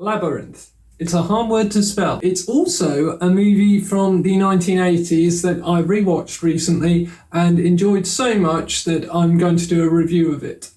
Labyrinth. It's a hard word to spell. It's also a movie from the 1980s that I rewatched recently and enjoyed so much that I'm going to do a review of it.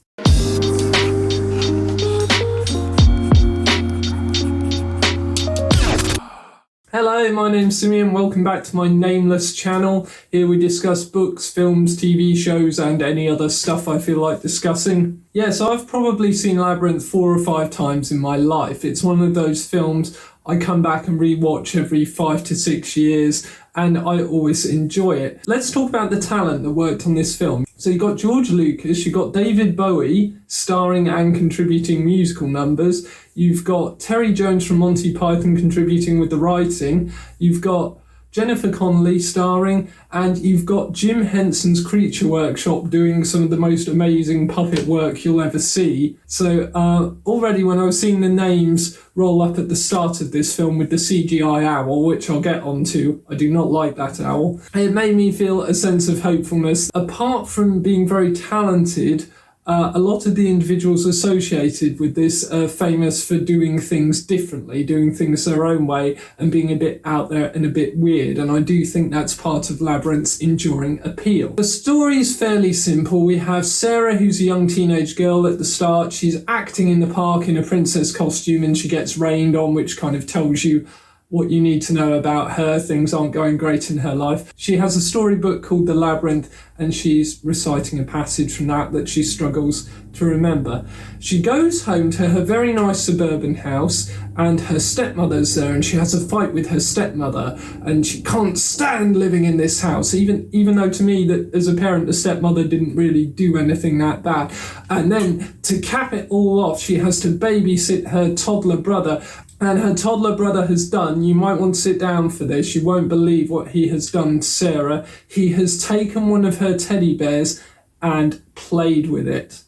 Hello, my name's Simeon. Welcome back to my nameless channel. Here we discuss books, films, TV shows, and any other stuff I feel like discussing. Yes, I've probably seen Labyrinth 4 or 5 times in my life. It's one of those films I come back and rewatch every 5 to 6 years, and I always enjoy it. Let's talk about the talent that worked on this film. So you got George Lucas, you got David Bowie starring and contributing musical numbers. You've got Terry Jones from Monty Python contributing with the writing. You've got Jennifer Connelly starring, and you've got Jim Henson's Creature Workshop doing some of the most amazing puppet work you'll ever see. So already when I was seeing the names roll up at the start of this film with the CGI owl, which I'll get onto, I do not like that owl, it made me feel a sense of hopefulness. Apart from being very talented, a lot of the individuals associated with this are famous for doing things differently, doing things their own way, and being a bit out there and a bit weird, and I do think that's part of Labyrinth's enduring appeal. The story is fairly simple. We have Sarah, who's a young teenage girl at the start. She's acting in the park in a princess costume, and she gets rained on, which kind of tells you what you need to know about her. Things aren't going great in her life. She has a storybook called The Labyrinth, and she's reciting a passage from that she struggles to remember. She goes home to her very nice suburban house, and her stepmother's there, and she has a fight with her stepmother, and she can't stand living in this house, even though to me, that as a parent, the stepmother didn't really do anything that bad. And then to cap it all off, she has to babysit her toddler brother. And her toddler brother has done, you might want to sit down for this, you won't believe what he has done to Sarah. He has taken one of her teddy bears and played with it.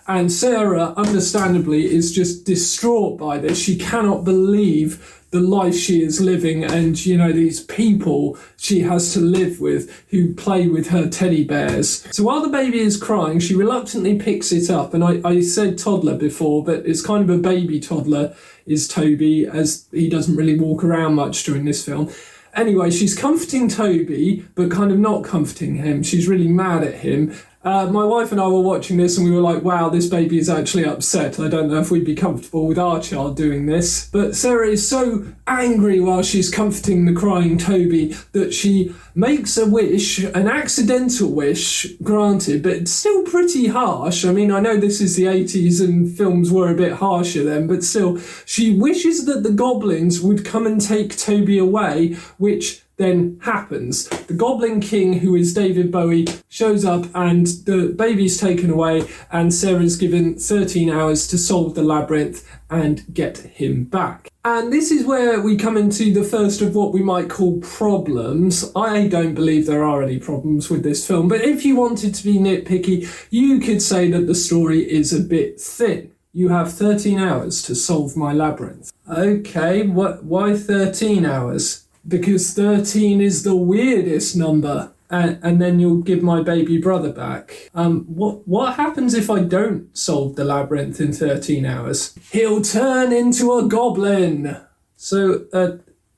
And Sarah, understandably, is just distraught by this. She cannot believe the life she is living, and these people she has to live with who play with her teddy bears. So while the baby is crying, she reluctantly picks it up, and I said toddler before, but it's kind of a baby toddler is Toby, as he doesn't really walk around much during this film. Anyway, she's comforting Toby, but kind of not comforting him. She's really mad at him. My wife and I were watching this and we were like, wow, this baby is actually upset. I don't know if we'd be comfortable with our child doing this. But Sarah is so angry while she's comforting the crying Toby that she makes a wish, an accidental wish, granted, but it's still pretty harsh. I mean, I know this is the 80s and films were a bit harsher then, but still, she wishes that the goblins would come and take Toby away, which then happens. The Goblin King, who is David Bowie, shows up and the baby's taken away, and Sarah's given 13 hours to solve the labyrinth and get him back. And this is where we come into the first of what we might call problems. I don't believe there are any problems with this film, but if you wanted to be nitpicky, you could say that the story is a bit thin. You have 13 hours to solve my labyrinth. Okay, why 13 hours? Because 13 is the weirdest number, and then you'll give my baby brother back. What happens if I don't solve the labyrinth in 13 hours? He'll turn into a goblin. So,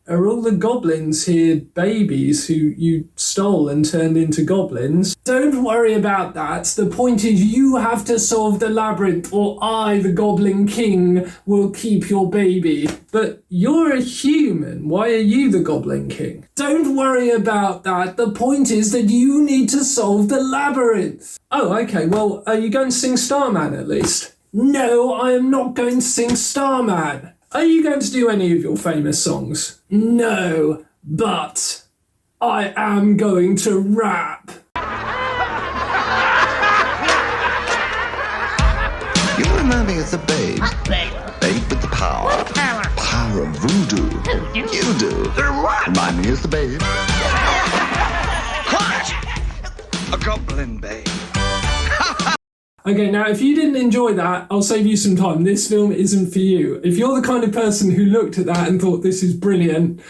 are all the goblins here babies who you stole and turned into goblins? Don't worry about that. The point is you have to solve the labyrinth, or I, the Goblin King, will keep your baby. But you're a human. Why are you the Goblin King? Don't worry about that. The point is that you need to solve the labyrinth. Oh, okay. Well, are you going to sing Starman at least? No, I am not going to sing Starman. Are you going to do any of your famous songs? No, but I am going to rap. You remind me of the babe. What babe? Babe with the power. What power? Power of voodoo. Voodoo? You do. They're what? Remind me of the babe. What? A goblin babe. Okay, now if you didn't enjoy that, I'll save you some time. This film isn't for you. If you're the kind of person who looked at that and thought this is brilliant,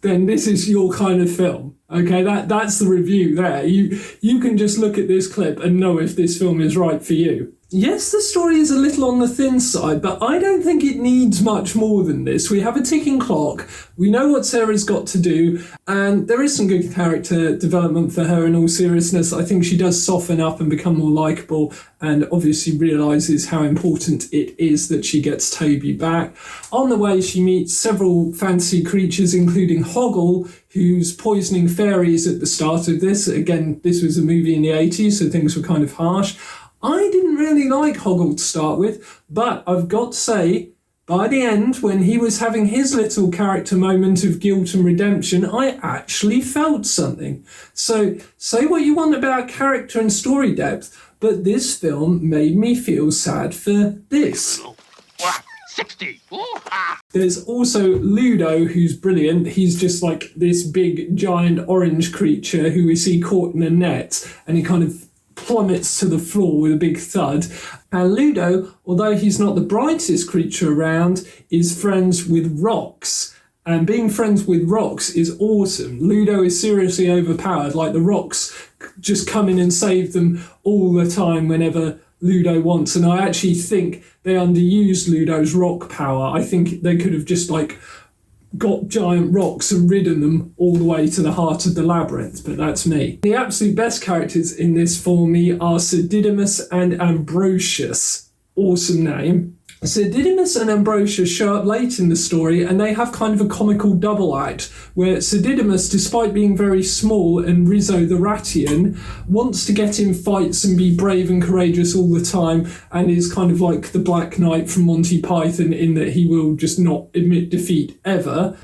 then this is your kind of film. Okay, that's the review there. You can just look at this clip and know if this film is right for you. Yes, the story is a little on the thin side, but I don't think it needs much more than this. We have a ticking clock, we know what Sarah's got to do, and there is some good character development for her in all seriousness. I think she does soften up and become more likeable, and obviously realises how important it is that she gets Toby back. On the way, she meets several fancy creatures, including Hoggle, who's poisoning fairies at the start of this. Again, this was a movie in the 80s, so things were kind of harsh. I didn't really like Hoggle to start with, but I've got to say, by the end, when he was having his little character moment of guilt and redemption, I actually felt something. So, say what you want about character and story depth, but this film made me feel sad for this. 60. There's also Ludo, who's brilliant. He's just like this big, giant orange creature who we see caught in a net, and he kind of plummets to the floor with a big thud. And Ludo, although he's not the brightest creature around, is friends with rocks. And being friends with rocks is awesome. Ludo is seriously overpowered. Like, the rocks just come in and save them all the time whenever Ludo wants. And I actually think they underused Ludo's rock power. I think they could have just, like, got giant rocks and ridden them all the way to the heart of the labyrinth, but that's me. The absolute best characters in this for me are Sir Didymus and Ambrosius. Awesome name. Sir Didymus and Ambrosius show up late in the story, and they have kind of a comical double act where Sir Didymus, despite being very small, and Rizzo the Ratian wants to get in fights and be brave and courageous all the time, and is kind of like the Black Knight from Monty Python in that he will just not admit defeat ever.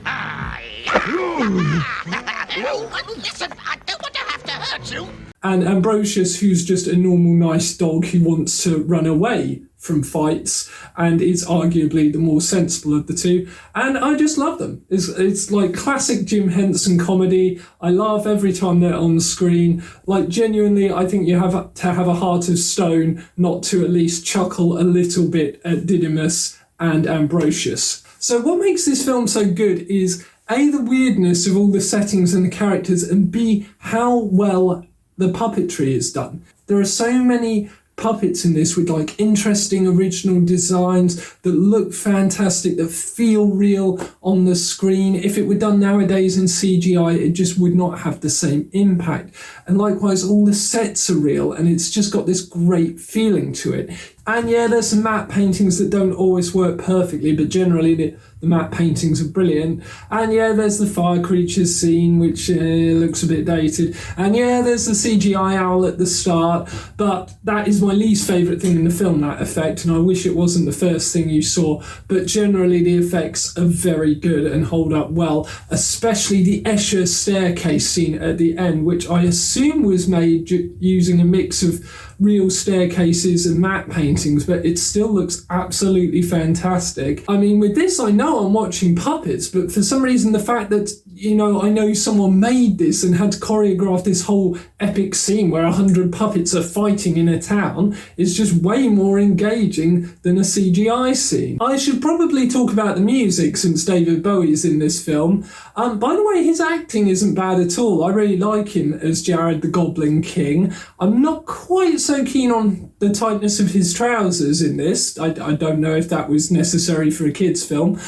Listen, I don't want to have to hurt you. And Ambrosius, who's just a normal nice dog who wants to run away from fights and is arguably the more sensible of the two. And I just love them. It's like classic Jim Henson comedy. I laugh every time they're on the screen. Like, genuinely, I think you have to have a heart of stone not to at least chuckle a little bit at Didymus and Ambrosius. So what makes this film so good is A, the weirdness of all the settings and the characters, and B, how well the puppetry is done. There are so many puppets in this with like interesting original designs that look fantastic, that feel real on the screen. If it were done nowadays in CGI, it just would not have the same impact. And likewise, all the sets are real, and it's just got this great feeling to it. And yeah, there's some matte paintings that don't always work perfectly, but generally the matte paintings are brilliant. And yeah, there's the fire creatures scene, which looks a bit dated. And yeah, there's the CGI owl at the start, but that is my least favourite thing in the film, that effect, and I wish it wasn't the first thing you saw. But generally the effects are very good and hold up well, especially the Escher staircase scene at the end, which I assume was made using a mix of real staircases and matte paintings, but it still looks absolutely fantastic. I mean, with this, I know I'm watching puppets, but for some reason the fact that, you know, I know someone made this and had to choreograph this whole epic scene where 100 puppets are fighting in a town is just way more engaging than a CGI scene. I should probably talk about the music, since David Bowie's in this film. By the way, his acting isn't bad at all. I really like him as Jared the Goblin King. I'm not quite so keen on the tightness of his trousers in this. I don't know if that was necessary for a kid's film,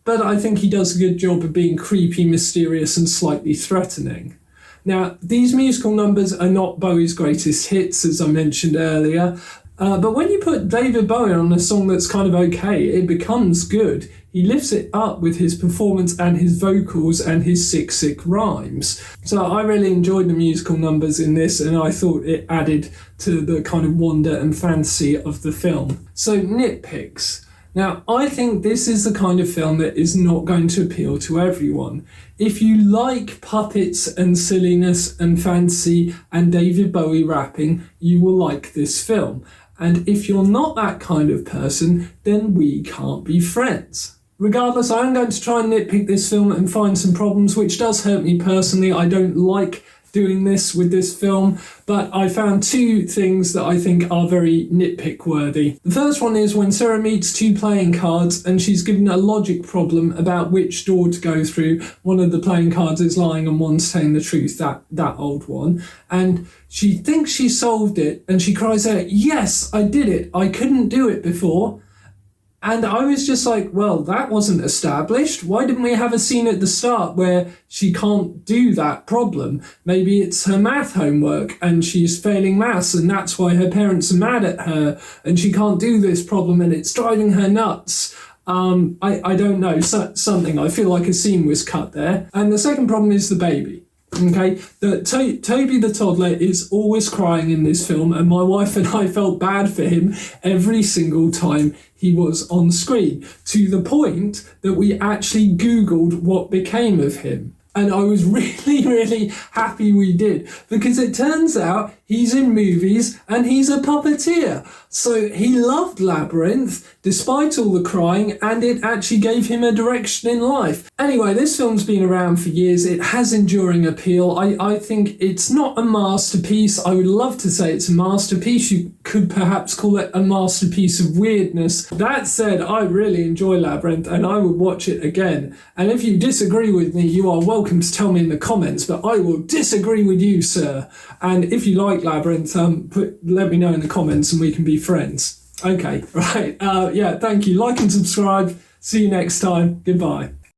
but I think he does a good job of being creepy, mysterious, and slightly threatening. Now, these musical numbers are not Bowie's greatest hits, as I mentioned earlier, but when you put David Bowie on a song that's kind of okay, it becomes good. He lifts it up with his performance and his vocals and his sick rhymes. So I really enjoyed the musical numbers in this, and I thought it added to the kind of wonder and fantasy of the film. So nitpicks. Now, I think this is the kind of film that is not going to appeal to everyone. If you like puppets and silliness and fantasy and David Bowie rapping, you will like this film. And if you're not that kind of person, then we can't be friends. Regardless, I'm going to try and nitpick this film and find some problems, which does hurt me personally. I don't like doing this with this film, but I found two things that I think are very nitpick worthy. The first one is when Sarah meets two playing cards and she's given a logic problem about which door to go through. One of the playing cards is lying and one's telling the truth, that old one. And she thinks she solved it and she cries out, "Yes, I did it. I couldn't do it before." And I was just like, well, that wasn't established. Why didn't we have a scene at the start where she can't do that problem? Maybe it's her math homework and she's failing maths and that's why her parents are mad at her and she can't do this problem and it's driving her nuts. I don't know, something. I feel like a scene was cut there. And the second problem is the baby. Okay, Toby the toddler is always crying in this film, and my wife and I felt bad for him every single time he was on screen, to the point that we actually Googled what became of him. And I was really, really happy we did, because it turns out he's in movies and he's a puppeteer. So he loved Labyrinth, despite all the crying, and it actually gave him a direction in life. Anyway, this film's been around for years. It has enduring appeal. I think it's not a masterpiece. I would love to say it's a masterpiece. You could perhaps call it a masterpiece of weirdness. That said, I really enjoy Labyrinth and I would watch it again. And if you disagree with me, you are welcome to tell me in the comments, but I will disagree with you, sir. And if you like Labyrinth, let me know in the comments and we can be friends. Okay, right. Yeah, thank you. Like and subscribe. See you next time. Goodbye.